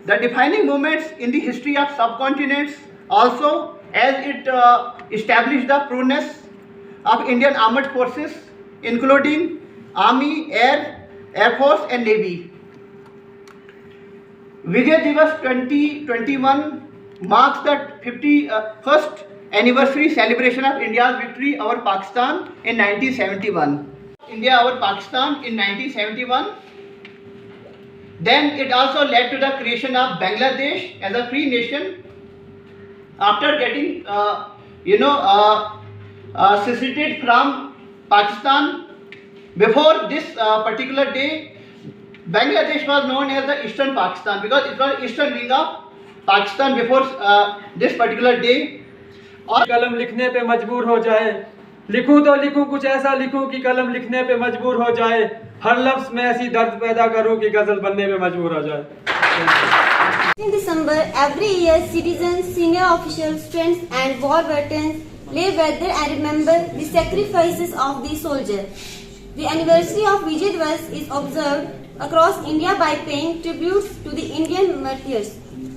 the defining moments in the history of subcontinents, also as it established the prowess of Indian armed forces, including Army, Air Force and Navy. Vijay Diwas 2021 marks the 51st anniversary celebration of India's victory over Pakistan in 1971. India over Pakistan in 1971. Then it also led to the creation of Bangladesh as a free nation after getting, seceded from Pakistan. Before this particular day, Bangladesh was known as the Eastern Pakistan because it was eastern wing of Pakistan before this particular day. और कलम लिखने पे मजबूर हो जाए, लिखूं तो लिखूं कुछ ऐसा लिखूं कि कलम लिखने पे मजबूर हो जाए, हर लफ्ज में ऐसी दर्द पैदा करूं कि गजल बनने पे मजबूर हो जाए. In December, every year, citizens, senior officials, friends, and war veterans lay weather and remember the sacrifices of the soldier. The anniversary of Vijay Diwas is observed across India by paying tributes to the Indian martyrs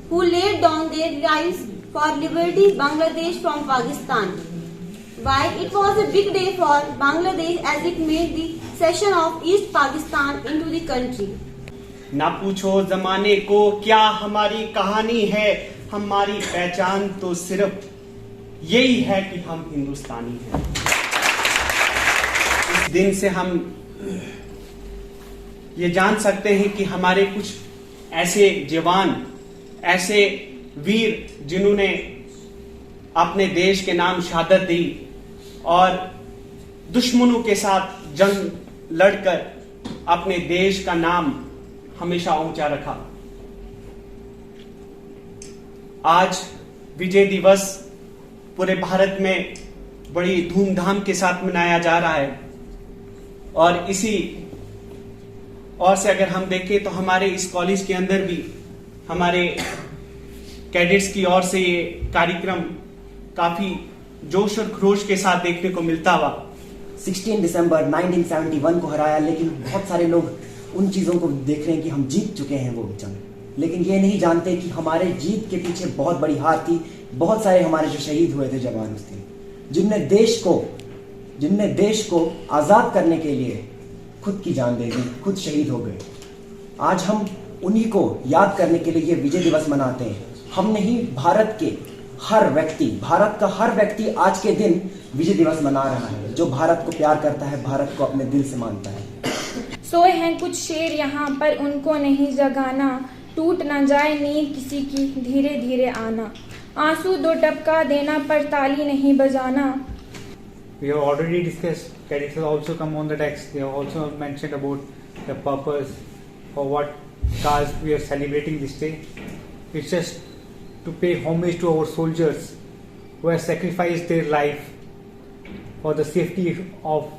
who laid down their lives for liberty Bangladesh from Pakistan. While it was a big day for Bangladesh as it made the cession of East Pakistan into the country. ना पूछो जमाने को क्या हमारी कहानी है, हमारी पहचान तो सिर्फ यही है कि हम हिंदुस्तानी हैं. इस दिन से हम ये जान सकते हैं कि हमारे कुछ ऐसे जवान, ऐसे वीर जिन्होंने अपने देश के नाम शहादत दी और दुश्मनों के साथ जंग लड़कर अपने देश का नाम हमेशा ऊंचा रखा. आज विजय दिवस पूरे भारत में बड़ी धूमधाम के साथ मनाया जा रहा है और इसी और से अगर हम देखें तो हमारे इस कॉलेज के अंदर भी हमारे कैडेट्स की ओर से ये कार्यक्रम काफी जोश और खरोश के साथ देखने को मिलता हुआ. 16 दिसंबर 1971 को हराया, लेकिन बहुत सारे लोग उन चीज़ों को देख रहे हैं कि हम जीत चुके हैं वो जंग, लेकिन ये नहीं जानते कि हमारे जीत के पीछे बहुत बड़ी हार थी. बहुत सारे हमारे जो शहीद हुए थे जवान उस दिन, जिनने देश को आज़ाद करने के लिए खुद की जान दे दी, खुद शहीद हो गए. आज हम उन्हीं को याद करने के लिए ये विजय दिवस मनाते हैं. हम नहीं, भारत का हर व्यक्ति आज के दिन विजय दिवस मना रहा है, जो भारत को प्यार करता है, भारत को अपने दिल से मानता है. सोए हैं कुछ शेर यहाँ पर, उनको नहीं जगाना, टूट न जाए नींद किसी की, धीरे धीरे आना, आंसू दो टपका देना पर ताली नहीं बजाना. We have already discussed, cadets have also come on the text, they have also mentioned about the purpose for what cause we are celebrating this day. It's just to pay homage to our soldiers who have sacrificed their life for the safety of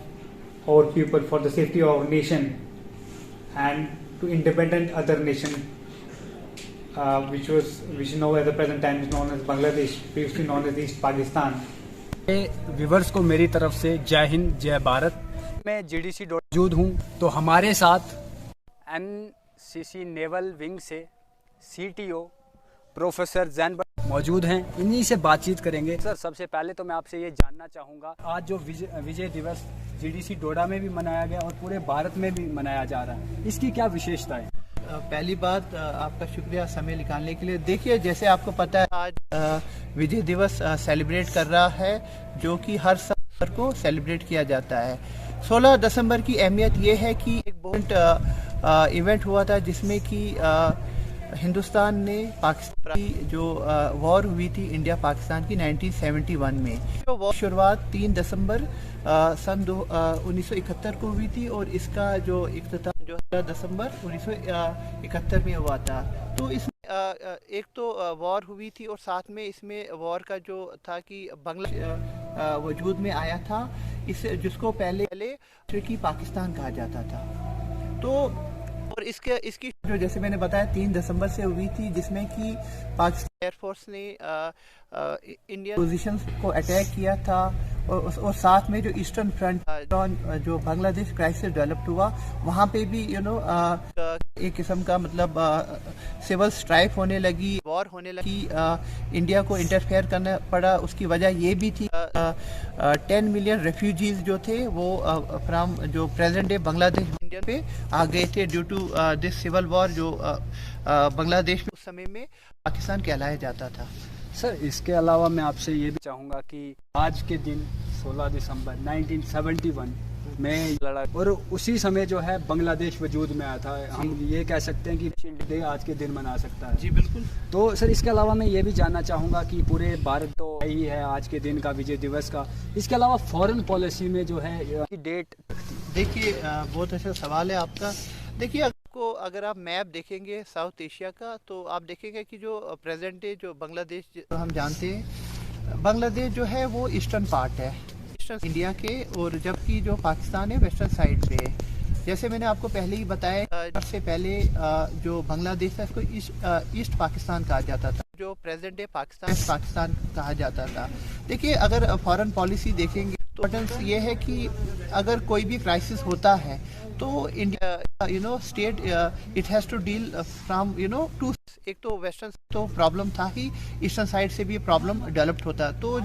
our people, for the safety of our nation, and to independent other nation, which now at the present time is known as Bangladesh, previously known as East Pakistan. Viewers को मेरी तरफ से जय हिंद, जय भारत. मैं GDC मौजूद हूँ, तो हमारे साथ एनसीसी नेवल विंग से सीटीओ प्रोफेसर जैन मौजूद हैं. इन्हीं से बातचीत करेंगे. सर, सबसे पहले तो मैं आपसे ये जानना चाहूँगा, आज जो विजय दिवस जीडीसी डोडा में भी मनाया गया और पूरे भारत में भी मनाया जा रहा है, इसकी क्या विशेषता है? पहली बात, आपका शुक्रिया समय निकालने के लिए. देखिए, जैसे आपको पता है, आज विजय दिवस सेलिब्रेट कर रहा है, जो कि हर साल को सेलिब्रेट किया जाता है. 16 दिसंबर की अहमियत ये है कि एक बहुत इवेंट हुआ था जिसमें कि हिंदुस्तान ने पाकिस्तान की जो वॉर हुई थी इंडिया पाकिस्तान की 1971 में, तो वॉर शुरुआत 3 दिसंबर सन 1971 को हुई थी और इसका जो इख्तिताम जो 16 दिसंबर 1971 में हुआ था. तो इसमें एक तो वॉर हुई थी और साथ में इसमें वॉर का जो था कि बांग्ला वजूद में आया था, इस जिसको पहले की पाकिस्तान कहा जाता था. तो और इसकी जो जैसे मैंने बताया 3 दिसंबर से हुई थी, जिसमें कि पाकिस्तान एयरफोर्स ने इंडियन पोजीशंस को अटैक किया था और साथ में जो ईस्टर्न फ्रंट जो बांग्लादेश क्राइसिस डेवलप्ड हुआ, वहाँ पे भी एक किस्म का मतलब सिविल स्ट्राइक होने लगी, वॉर होने लगी, इंडिया को इंटरफेयर करना पड़ा। उसकी वजह ये भी थी 10 मिलियन रेफ्यूजीज जो थे वो फ्राम जो प्रेजेंट डे बांग्लादेश इंडिया पे आ गए थे due to this civil war जो बांग्लादेश में उस समय में पाकिस्तान कहलाया जाता था। सर, इसके अलावा मैं आपसे ये भी चाहूँगा कि आज के दिन 16 दिसंबर 1971 में लड़ा और उसी समय जो है बांग्लादेश वजूद में आया था। हम ये कह सकते हैं कि डे आज के दिन मना सकता है। जी बिल्कुल। तो सर, इसके अलावा मैं ये भी जानना चाहूँगा कि पूरे भारत तो ही है आज के दिन का, विजय दिवस का, इसके अलावा फॉरेन पॉलिसी में जो है डेट। देखिए, बहुत अच्छा सवाल है आपका। देखिए, आपको अगर आप मैप देखेंगे साउथ एशिया का, तो आप देखेंगे कि जो प्रेजेंट डे जो बांग्लादेश हम जानते हैं, बांग्लादेश जो है वो ईस्टर्न पार्ट है ईस्टर्न इंडिया के, और जबकि जो पाकिस्तान है वेस्टर्न साइड पे है। जैसे मैंने आपको पहले ही बताया, सबसे पहले जो बांग्लादेश था इसको ईस्ट पाकिस्तान कहा जाता था, जो प्रेजेंट डे पाकिस्तान कहा जाता था। देखिए, अगर फॉरेन पॉलिसी देखेंगे तो इम्पोर्टेंस ये है कि अगर कोई भी क्राइसिस होता है तो India state it has to deal from two, एक तो वेस्टर्न तो प्रॉब्लम था ही, ईस्टर्न साइड से भी प्रॉब्लम डेवलप्ड होता, तो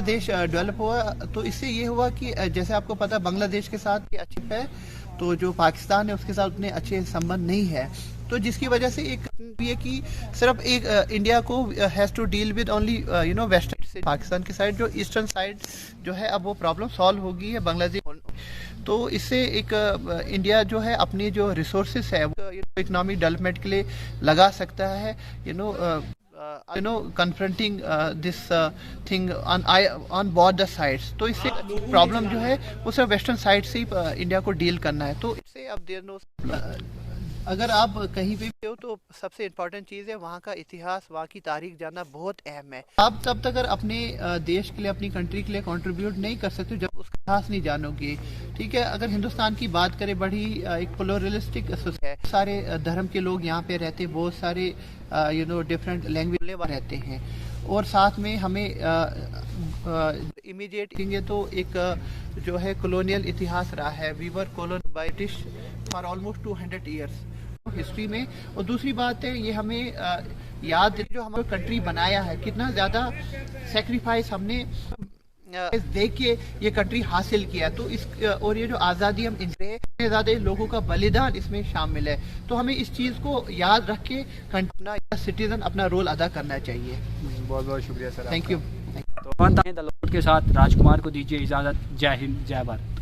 देश डेवलप हुआ। तो इससे ये हुआ कि जैसे आपको पता बांग्लादेश के साथ अच्छे है, तो जो पाकिस्तान है उसके साथ उतने अच्छे संबंध नहीं है, तो जिसकी वजह से एक ये कि सिर्फ एक इंडिया को has to deal with only western से, पाकिस्तान की साइड, जो ईस्टर्न साइड जो है अब वो प्रॉब्लम सॉल्व हो गई है बांग्लादेश। तो इससे एक इंडिया जो है अपनी जो रिसोर्सेज है वो इकोनॉमिक डेवलपमेंट के लिए लगा सकता है, confronting this thing on both the sides। तो इससे प्रॉब्लम जो है वो सिर्फ वेस्टर्न साइड से ही इंडिया को डील करना है। तो इससे अब देर नो, अगर आप कहीं भी हो तो सबसे इम्पोर्टेंट चीज़ है वहाँ का इतिहास, वहाँ की तारीख जानना बहुत अहम है। आप तब तक अगर अपने देश के लिए, अपनी कंट्री के लिए कंट्रीब्यूट नहीं कर सकते जब उसका इतिहास नहीं जानोगे। ठीक है, अगर हिंदुस्तान की बात करें, बड़ी एक प्लुरलिस्टिक है, सारे धर्म के लोग यहाँ पे रहते, बहुत सारे डिफरेंट लैंग्वेज रहते हैं, और साथ में हमें इमीडिएट देखेंगे तो एक जो है कॉलोनियल इतिहास रहा है। We were colon by British for almost 200 years history में। और दूसरी बात है, ये हमें याद जो हमारा कंट्री बनाया है, कितना ज़्यादा सेक्रीफाइस हमने देख के ये कंट्री हासिल किया। तो इस और ये जो आज़ादी हम इनसे ज़्यादा लोगों का बलिदान इसमें शामिल है, तो हमें इस चीज़ को याद रख के अपना सिटीजन अपना रोल अदा करना चाहिए। बहुत बहुत शुक्रिया सर, थैंक यू। तो के साथ राजकुमार को दीजिए इजाज़त। जय हिंद, जय भारत।